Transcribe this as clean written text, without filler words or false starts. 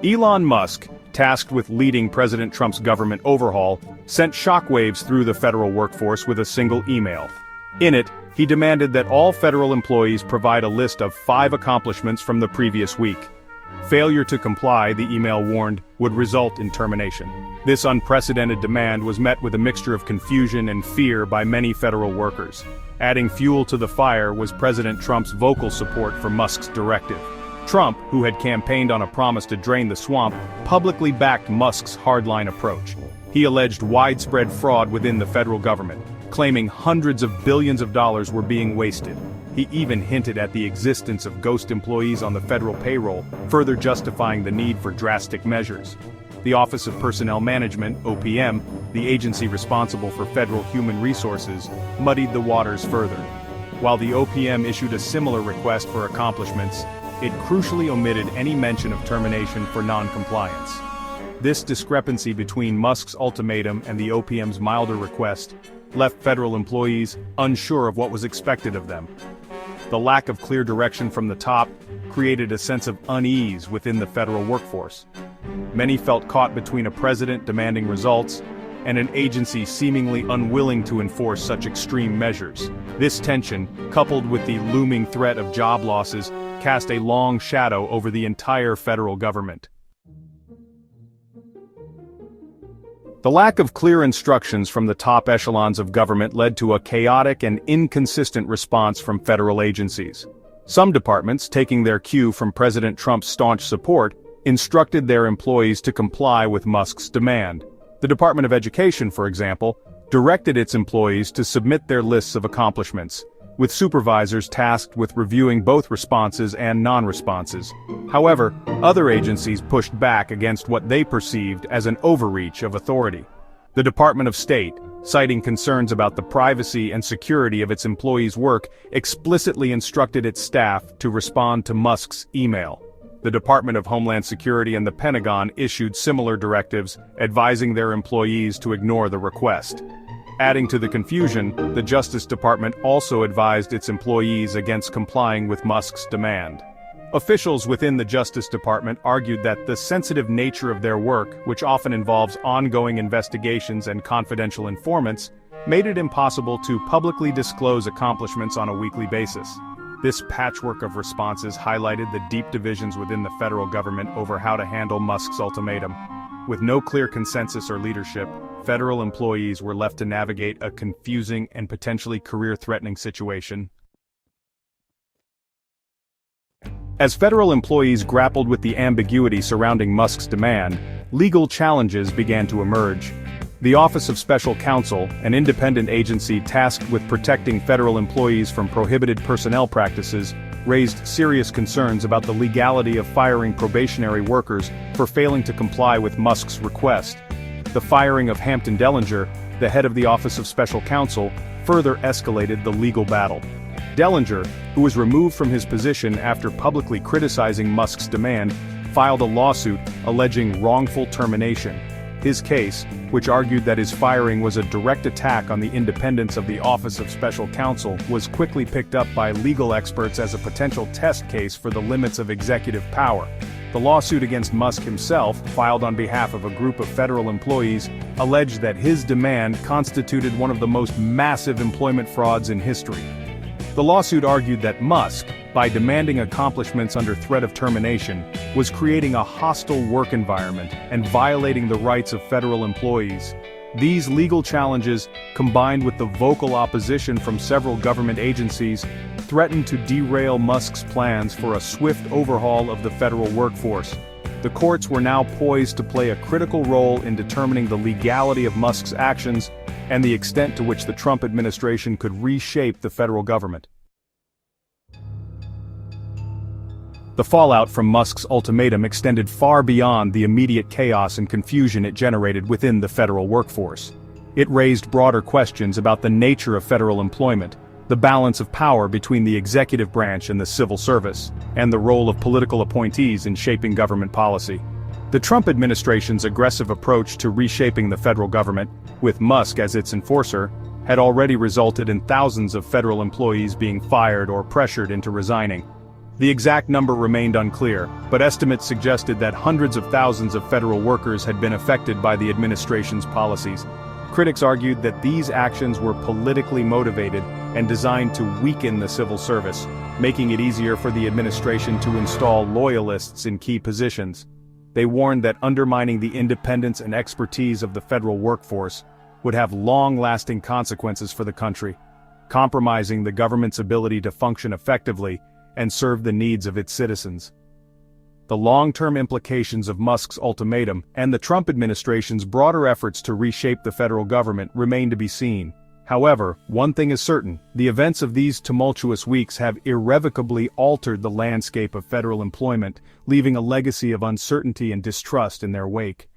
Elon Musk, tasked with leading President Trump's government overhaul, sent shockwaves through the federal workforce with a single email. In it, he demanded that all federal employees provide a list of 5 accomplishments from the previous week. Failure to comply, the email warned, would result in termination. This unprecedented demand was met with a mixture of confusion and fear by many federal workers. Adding fuel to the fire was President Trump's vocal support for Musk's directive. Trump, who had campaigned on a promise to drain the swamp, publicly backed Musk's hardline approach. He alleged widespread fraud within the federal government, claiming hundreds of billions of dollars were being wasted. He even hinted at the existence of ghost employees on the federal payroll, further justifying the need for drastic measures. The Office of Personnel Management, OPM, the agency responsible for federal human resources, muddied the waters further. While the OPM issued a similar request for accomplishments, it crucially omitted any mention of termination for non-compliance. This discrepancy between Musk's ultimatum and the OPM's milder request left federal employees unsure of what was expected of them. The lack of clear direction from the top created a sense of unease within the federal workforce. Many felt caught between a president demanding results and an agency seemingly unwilling to enforce such extreme measures. This tension, coupled with the looming threat of job losses, cast a long shadow over the entire federal government. The lack of clear instructions from the top echelons of government led to a chaotic and inconsistent response from federal agencies. Some departments, taking their cue from President Trump's staunch support, instructed their employees to comply with Musk's demand. The Department of Education, for example, directed its employees to submit their lists of accomplishments, with supervisors tasked with reviewing both responses and non-responses. However, other agencies pushed back against what they perceived as an overreach of authority. The Department of State, citing concerns about the privacy and security of its employees' work, explicitly instructed its staff to respond to Musk's email. The Department of Homeland Security and the Pentagon issued similar directives, advising their employees to ignore the request. Adding to the confusion, the Justice Department also advised its employees against complying with Musk's demand. Officials within the Justice Department argued that the sensitive nature of their work, which often involves ongoing investigations and confidential informants, made it impossible to publicly disclose accomplishments on a weekly basis. This patchwork of responses highlighted the deep divisions within the federal government over how to handle Musk's ultimatum. With no clear consensus or leadership, federal employees were left to navigate a confusing and potentially career-threatening situation. As federal employees grappled with the ambiguity surrounding Musk's demand, legal challenges began to emerge. The Office of Special Counsel, an independent agency tasked with protecting federal employees from prohibited personnel practices, raised serious concerns about the legality of firing probationary workers for failing to comply with Musk's request. The firing of Hampton Dellinger, the head of the Office of Special Counsel, further escalated the legal battle. Dellinger, who was removed from his position after publicly criticizing Musk's demand, filed a lawsuit alleging wrongful termination. His case, which argued that his firing was a direct attack on the independence of the Office of Special Counsel, was quickly picked up by legal experts as a potential test case for the limits of executive power. The lawsuit against Musk himself, filed on behalf of a group of federal employees, alleged that his demand constituted one of the most massive employment frauds in history. The lawsuit argued that Musk, by demanding accomplishments under threat of termination, was creating a hostile work environment and violating the rights of federal employees. These legal challenges, combined with the vocal opposition from several government agencies, threatened to derail Musk's plans for a swift overhaul of the federal workforce. The courts were now poised to play a critical role in determining the legality of Musk's actions and the extent to which the Trump administration could reshape the federal government. The fallout from Musk's ultimatum extended far beyond the immediate chaos and confusion it generated within the federal workforce. It raised broader questions about the nature of federal employment, the balance of power between the executive branch and the civil service, and the role of political appointees in shaping government policy. The Trump administration's aggressive approach to reshaping the federal government, with Musk as its enforcer, had already resulted in thousands of federal employees being fired or pressured into resigning. The exact number remained unclear, but estimates suggested that hundreds of thousands of federal workers had been affected by the administration's policies. Critics argued that these actions were politically motivated and designed to weaken the civil service, making it easier for the administration to install loyalists in key positions. They warned that undermining the independence and expertise of the federal workforce would have long-lasting consequences for the country, compromising the government's ability to function effectively and serve the needs of its citizens. The long-term implications of Musk's ultimatum and the Trump administration's broader efforts to reshape the federal government remain to be seen. However, one thing is certain: the events of these tumultuous weeks have irrevocably altered the landscape of federal employment, leaving a legacy of uncertainty and distrust in their wake.